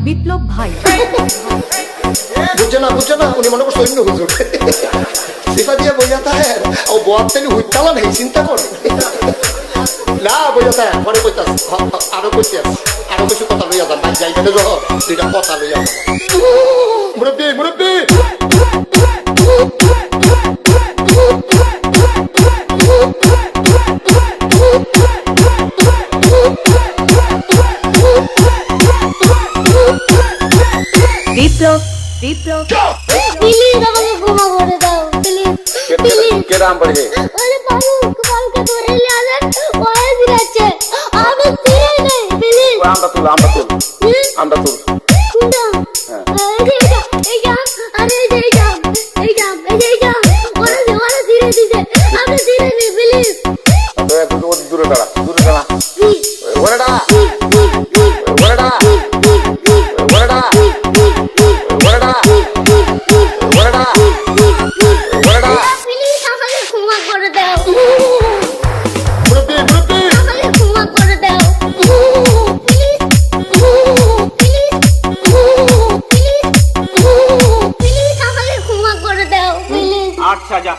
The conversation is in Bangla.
বিপ্লব ভাই বুঝছে না উনি মনে করছে অন্য হুজুর সিফা দিয়ে বইয়া থাকে ও বয়ার থেকে হুইতালা নেই চিন্তা করে না বইয়া থাকে পরে কইতাস আরো কইতে আরো কিছু কথা লইয়া যান ভাই যাইবেন যখন দুইটা কথা লইয়া যান মুরব্বী বিপ্লব প্লিজ আমাকে ক্ষমা করে দাও প্লিজ কেরাম পড়ে আরে পালকে ধরে নিয়ে আসেন ওই দিচ্ছে আমি তীরে নেই প্লিজ আমরা তুল এই যা আরে এই যা ওরা ধীরে দিছে আমি তীরে নেই প্লিজ দূরে দাঁড়া ওরে দাঁড়া আচ্ছা যা